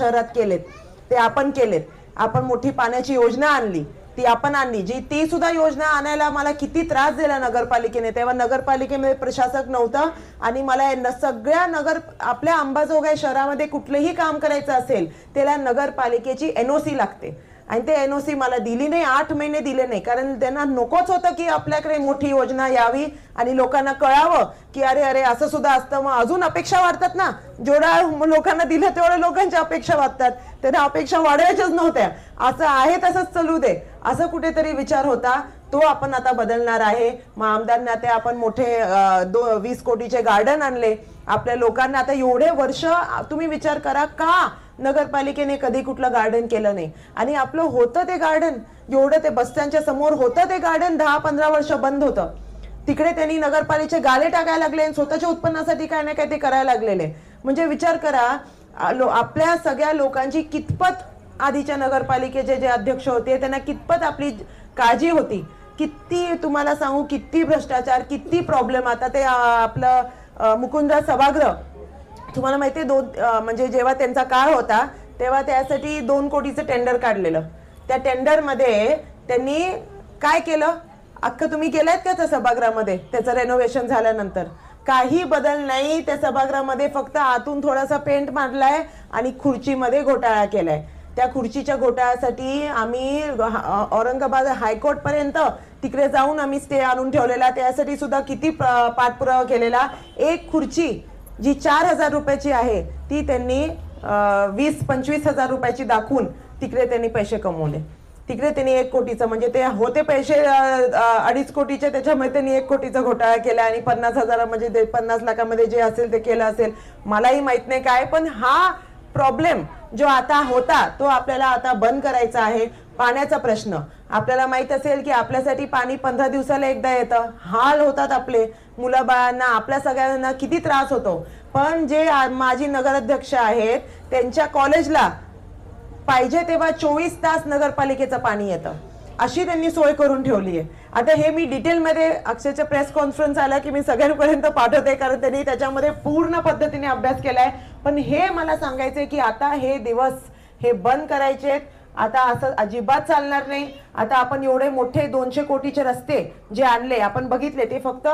शहरात केलेत ते आपण केलेत. आपण मोठी पाण्याची योजना आणली ती आपण आणली, जी ती सुद्धा योजना आणायला मला किती त्रास दिला नगरपालिकेने. तेव्हा नगरपालिकेमध्ये प्रशासक नव्हतं आणि मला सगळ्या आपल्या अंबाजोगाई शहरामध्ये कुठलंही काम करायचं असेल त्याला नगरपालिकेची NOC लागते आणि ते NOC मला दिली नाही. 8 महिने दिले नाही, कारण त्यांना नकोच होतं की आपल्याकडे मोठी योजना यावी आणि लोकांना कळावं की अरे अरे असं सुद्धा असतं. मग अजून अपेक्षा वाढतात ना, जेवढ्या लोकांना दिलं तेवढ्या लोकांच्या अपेक्षा वाढतात. त्यांना अपेक्षा वाढवायच्याच नव्हत्या. असं आहे तसंच चालू दे असं कुठेतरी विचार होता, तो आपण आता बदलणार आहे. मग आमदारांना ते आपण मोठे 20 कोटीचे गार्डन आणले आपल्या लोकांना. आता एवढे वर्ष तुम्ही विचार करा का नगरपालिकेने कधी कुठलं गार्डन केलं नाही. आणि आपलं होतं ते गार्डन एवढं, ते बसस्टँडच्या समोर होतं ते गार्डन 10-15 वर्ष बंद होतं. तिकडे त्यांनी नगरपालिकेचे गाले टाकायला लागले आणि स्वतःच्या उत्पन्नासाठी काय ना काय ते करायला लागलेले. म्हणजे विचार करा आपल्या सगळ्या लोकांची कितपत, आधीच्या नगरपालिकेचे जे अध्यक्ष होते त्यांना कितपत आपली काळजी होती. किती तुम्हाला सांगू, किती भ्रष्टाचार, किती प्रॉब्लेम. आता ते आपलं मुकुंदराज सभागृह तुम्हाला माहिती आहे, म्हणजे जेव्हा त्यांचा काळ होता तेव्हा त्यासाठी 2 कोटीचं टेंडर काढलेलं. त्या टेंडरमध्ये त्यांनी काय केलं, अख्खं तुम्ही केलंय का त्या सभागृहामध्ये? त्याचं रेनोव्हेशन झाल्यानंतर काही बदल नाही. त्या सभागृहामध्ये फक्त आतून थोडासा पेंट मारलाय आणि खुर्चीमध्ये घोटाळा केलाय. त्या खुर्चीच्या घोटाळ्यासाठी आम्ही औरंगाबाद हायकोर्ट पर्यंत तिकडे जाऊन आम्ही स्टे आणून ठेवलेला. त्यासाठी सुद्धा किती पाठपुरावा केलेला. एक खुर्ची जी 4,000 रुपयाची आहे ती त्यांनी 20-25 हजार रुपयाची दाखवून तिकडे त्यांनी पैसे कमवले. तिकडे त्यांनी 1 कोटीचं, म्हणजे ते होते पैसे 2.5 कोटीचे, त्याच्यामध्ये त्यांनी 1 कोटीचा घोटाळा केला आणि 50,000 म्हणजे ते 50 लाखामध्ये जे असेल ते केलं असेल, मलाही माहित नाही काय. पण हा प्रॉब्लेम जो आता होता तो आपल्याला आता बंद करायचा आहे. पाण्याचा प्रश्न आपल्याला माहित असेल की आपल्यासाठी पाणी 15 दिवसाला एकदा येतं. हाल होतात आपले मुलं बाळांना, आपल्या सगळ्यांना किती त्रास होतो. पण जे माजी नगराध्यक्ष आहेत त्यांच्या कॉलेजला पाहिजे तेव्हा 24 तास नगरपालिकेचं पाणी येतं, अशी त्यांनी सोय करून ठेवली आहे. आता हे मी डिटेलमध्ये अक्षरशः प्रेस कॉन्फरन्स आला की मी सगळ्यांपर्यंत पाठवते, कारण त्यांनी त्याच्यामध्ये पूर्ण पद्धतीने अभ्यास केलाय. पण हे मला सांगायचंय की आता हे दिवस हे बंद करायचे. आता असं अजिबात चालणार नाही. आता आपण एवढे मोठे 200 कोटीचे रस्ते जे आणले आपण बघितले, ते फक्त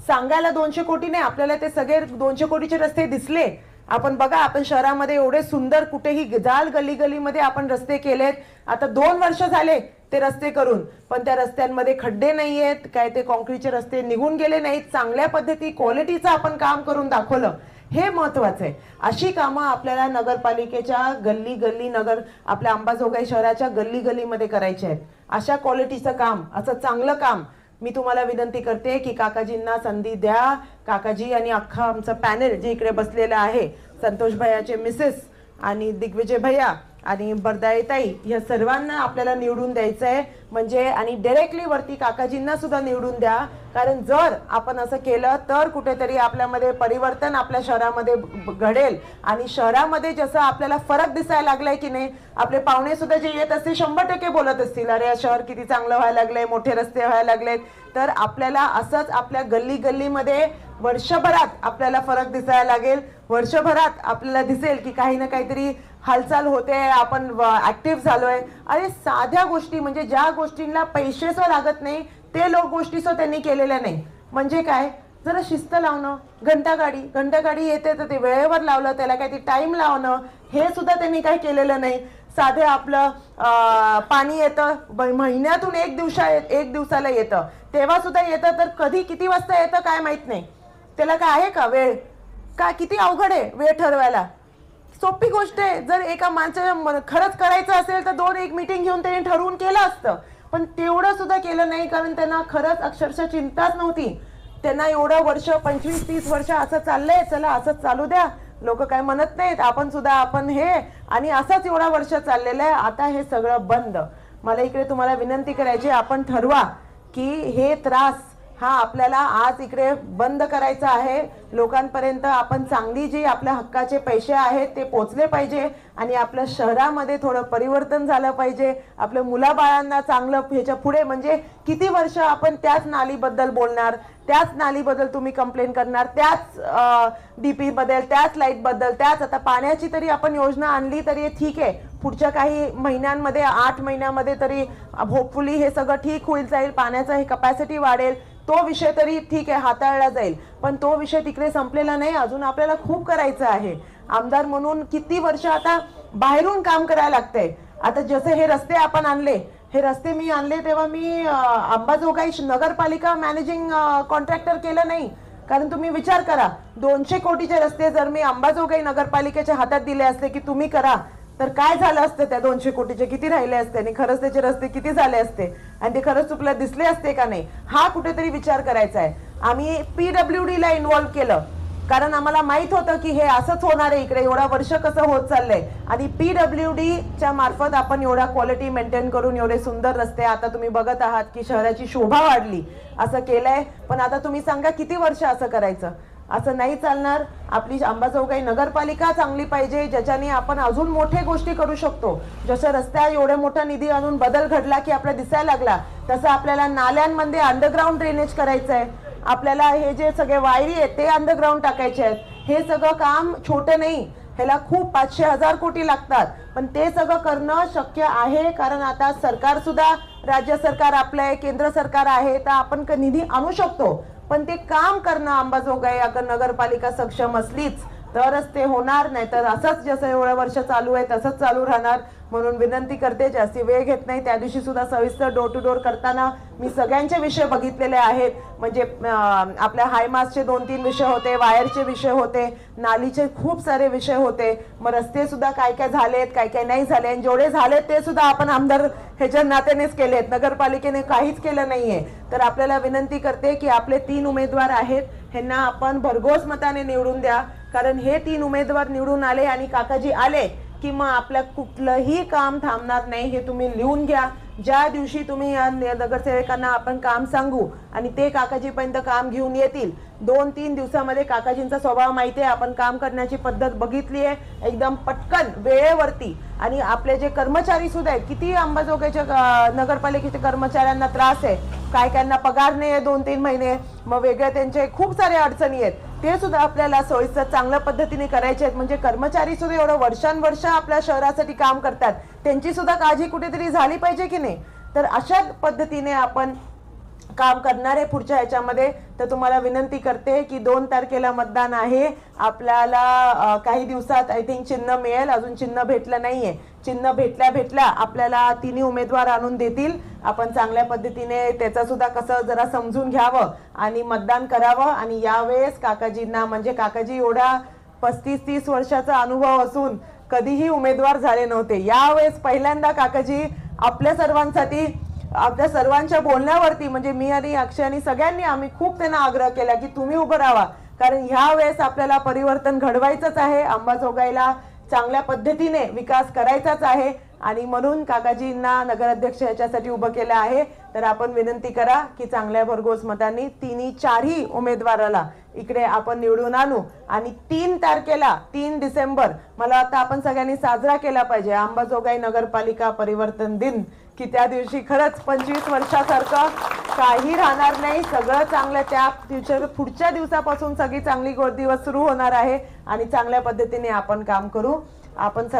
सांगायला 200 कोटी नाही, आपल्याला ते सगळे 200 कोटीचे रस्ते दिसले. आपण बघा, आपण शहरामध्ये एवढे सुंदर कुठेही जाल गली गलीमध्ये आपण रस्ते केलेत. आता 2 वर्ष झाले ते रस्ते करून, पण त्या रस्त्यांमध्ये खड्डे नाहीयेत, काय ते कॉन्क्रीटचे रस्ते निघून गेले नाहीत. चांगल्या पद्धती क्वालिटीचं आपण काम करून दाखवलं, हे महत्वाचं आहे. अशी कामं आपल्याला नगरपालिकेच्या गल्ली गल्ली आपल्या अंबाजोगाई शहराच्या गल्ली गल्लीमध्ये करायचे आहेत. अशा क्वालिटीचं काम, असं चांगलं काम मी तुम्हाला विनंती करते की काकाजींना संधी द्या. काकाजी आणि अख्खा आमचं पॅनेल जे इकडे बसलेलं आहे, संतोष भैयाचे मिसेस आणि दिग्विजय भैया आणि बरदाईताई, या सर्वांना आपल्याला निवडून द्यायचं आहे. म्हणजे आणि डायरेक्टली वरती काकाजींना सुद्धा निवडून द्या, कारण जर आपण असं केलं तर कुठेतरी आपल्यामध्ये परिवर्तन आपल्या शहरामध्ये घडेल. आणि शहरामध्ये जसं आपल्याला फरक दिसायला लागलाय की नाही, आपले पाहुणे सुद्धा जे येत असतील 100% बोलत असतील, अरे शहर किती चांगलं व्हायला लागलंय, मोठे रस्ते व्हायला लागलेत. तर आपल्याला असंच आपल्या गल्ली गल्लीमध्ये वर्षभरात आपल्याला फरक दिसायला लागेल. वर्षभरात आपल्याला दिसेल की काही ना काहीतरी हालचाल होते, आपण ऍक्टिव्ह झालोय. अरे साध्या गोष्टी, म्हणजे ज्या गोष्टींना पैसे सो लागत नाही ते गोष्टी सो त्यांनी केलेल्या नाही. म्हणजे काय, जरा शिस्त लावणं, घंटागाडी येते तर ते वेळेवर लावलं, त्याला काही टाइम लावणं, हे सुद्धा त्यांनी काही केलेलं नाही. साधे आपलं पाणी येतं महिन्यातून एक दिवसाला येतं, तेव्हा सुद्धा येतं, तर कधी किती वाजता येतं काय माहित नाही. त्याला काय आहे का वेळ, काय किती अवघड आहे वेळ ठरवायला. सोपी गोष्ट आहे. जर एका माणसाला खरंच करायचं असेल तर 2-1 मीटिंग घेऊन त्यांनी ठरवून केलं असतं, पण तेवढं सुद्धा केलं नाही, कारण त्यांना खरंच अक्षरशः चिंताच नव्हती. त्यांना एवढं वर्ष 25-30 वर्ष असं चाललंय, चला असंच चालू द्या, लोक काय म्हणत नाहीत, आपण सुद्धा आपण हे, आणि असंच एवढा वर्ष चाललेलं आहे. आता हे सगळं बंद. मला इकडे तुम्हाला विनंती करायची, आपण ठरवा की हे त्रास हा आपल्याला आज इकडे बंद करायचा आहे। लोकांपर्यंत आपण चांगली जी आपल्या हक्काचे पैसे आहेत ते पोचले पाहिजे आणि आपल्या शहरामध्ये थोडं परिवर्तन झालं पाहिजे। आपल्या मुलाबाळांना चांगलं ह्याच्या पुढे म्हणजे किती वर्ष आपण त्याच नालीबद्दल बोलणार, त्याच नालीबद्दल तुम्ही कंप्लेंट करणार, त्याच डीपी बद्दल, त्याच लाईट बद्दल, त्याच आता पाण्याची तरी आपण योजना आणली तरी ठीक आहे, पुढच्या काही महिन्यांमध्ये 8 महिन्यामध्ये तरी होपफुली हे सगळं ठीक होईल जाईल, पाण्याचा हे कपॅसिटी वाढेल, तो विषय तरी ठीक आहे हाताळला जाईल। पण तो विषय तिकडे संपलेला नाही, अजून आपल्याला खूप करायचं आहे। आमदार म्हणून किती वर्ष आता बाहेरून काम करायला लागतंय। आता जसे हे रस्ते आपण आणले, हे रस्ते मी आणले तेव्हा मी अंबाजोगाई नगरपालिका मॅनेजिंग कॉन्ट्रॅक्टर केलं नाही, कारण तुम्ही विचार करा 200 कोटीचे रस्ते जर मी अंबाजोगाई नगरपालिकेच्या हातात दिले असते की तुम्ही करा, तर काय झालं असतं, त्या 200 कोटीचे किती राहिले असते आणि खरंच त्याचे रस्ते किती झाले असते आणि ते खरंच तुला दिसले असते का नाही, हा कुठेतरी विचार करायचा आहे। आम्ही PWD ला इन्व्हॉल्व केलं, कारण आम्हाला माहित होतं की हे असंच होणार आहे, इकडे एवढा वर्ष कसं होत चाललंय आणि PWD च्या मार्फत आपण एवढा क्वालिटी मेंटेन करून एवढे सुंदर रस्ते आता तुम्ही बघत आहात की शहराची शोभा वाढली, असं केलंय। पण आता तुम्ही सांगा किती वर्ष असं करायचं, असं नाही चालणार। आपली अंबाजोगाई नगरपालिका चांगली पाहिजे, ज्याच्याने आपण अजून मोठे गोष्टी करू शकतो। जसं रस्त्या एवढे मोठा निधी आणून बदल घडला की आपला दिसायला लागला, तसं आपल्याला नाल्यांमध्ये अंडरग्राऊंड ड्रेनेज करायचं आहे, आपल्याला हे जे सगळे वायरी आहेत ते अंडरग्राऊंड टाकायचे आहेत। हे सगळं काम छोटं नाही, ह्याला खूप 500-1000 कोटी लागतात, पण ते सगळं करणं शक्य आहे, कारण आता सरकार सुद्धा राज्य सरकार आपलं आहे, केंद्र सरकार आहे, तर आपण निधी आणू शकतो। पण ते काम करणं अंबाजोगाई अगर नगरपालिका सक्षम असलीच तरच ते होणार, नाही तर असंच जसं एवढं वर्ष चालू आहे तसंच चालू राहणार। म्हणून विनंती करते, जास्ती वेळ घेत नाही, त्या दिवशी सुद्धा सविस्तर डोर टू डोर करताना मी सगळ्यांचे विषय बघितलेले आहेत, म्हणजे आपल्या हायमासचे 2-3 विषय होते, वायरचे विषय होते, नालीचे खूप सारे विषय होते, मग रस्ते सुद्धा काय काय झालेत काय काय नाही झाले, आणि जेवढे झालेत ते सुद्धा आपण आमदार ह्याच्या नात्यानेच केलेत, नगरपालिकेने काहीच केलं नाहीये। तर आपल्याला विनंती करते की आपले 3 उमेदवार आहेत, ह्यांना आपण भरघोस मताने निवडून द्या, कारण हे 3 उमेदवार निवडून आले आणि काकाजी आले की मग आपलं कुठलंही काम थांबणार नाही, हे तुम्ही लिहून घ्या। ज्या दिवशी तुम्ही या नगरसेवकांना आपण काम सांगू आणि ते काकाजीपर्यंत काम घेऊन येतील, 2-3 दिवसामध्ये काकाजींचा स्वभाव माहिती आहे, आपण काम करण्याची पद्धत बघितली आहे, एकदम पटकन वेळेवरती। आणि आपले जे कर्मचारी सुद्धा आहेत, किती अंबाजोगाईच्या नगरपालिकेच्या कर्मचाऱ्यांना त्रास आहे, काय कायांना पगार नाही आहे 2-3 महिने, मग वेगळ्या त्यांचे खूप सारे अडचणी आहेत, ते सुद्धा आपल्याला सोयीस्कर चांगल्या पद्धतीने करायचे आहेत। म्हणजे कर्मचारी सुद्धा एवढं वर्षांवर्ष आपल्या शहरासाठी काम करतात, त्यांची सुद्धा काळजी कुठेतरी झाली पाहिजे की नाही। तर अशा पद्धतीने आपण काम करणार आहे पुढच्या ह्याच्यामध्ये। तर तुम्हाला विनंती करते की 2 तारखेला मतदान आहे, आपल्याला काही दिवसात आय थिंक चिन्ह मिळेल, अजून चिन्ह भेटलं नाहीये, चिन्ह भेटल्या आपल्याला 3 उमेदवार आणून देतील, आपण चांगल्या पद्धतीने त्याचा सुद्धा कसं जरा समजून घ्यावं आणि मतदान करावं। आणि यावेळेस काकाजींना, म्हणजे काकाजी एवढा 35-30 वर्षाचा अनुभव असून कधीही उमेदवार झाले नव्हते, यावेळेस पहिल्यांदा काकाजी आपल्या सर्वांसाठी, आपल्या सर्वांच्या बोलण्यावरती, म्हणजे मी आणि अक्षय आणि सगळ्यांनी आम्ही खूप त्यांना आग्रह केला की तुम्ही उभं राहा, कारण ह्या वेळेस आपल्याला परिवर्तन घडवायचंच आहे, अंबाजोगाईला चांगल्या पद्धतीने विकास करायचाच आहे, आणि म्हणून काकाजींना नगराध्यक्ष याच्यासाठी उभं केलं आहे। तर आपण विनंती करा की चांगल्या भरघोस मतांनी 3-4ही उमेदवाराला इकडे आपण निवडून आणू, आणि 3 तारखेला 3 डिसेंबर मला आता आपण सगळ्यांनी साजरा केला पाहिजे अंबाजोगाई नगरपालिका परिवर्तन दिन, की त्या दिवशी खरंच 25 वर्षासारखं काही राहणार नाही, सगळं चांगलं, त्या पुढच्या दिवसापासून सगळी चांगली दिवस सुरू होणार आहे आणि चांगल्या पद्धतीने आपण काम करू। आपण सर्व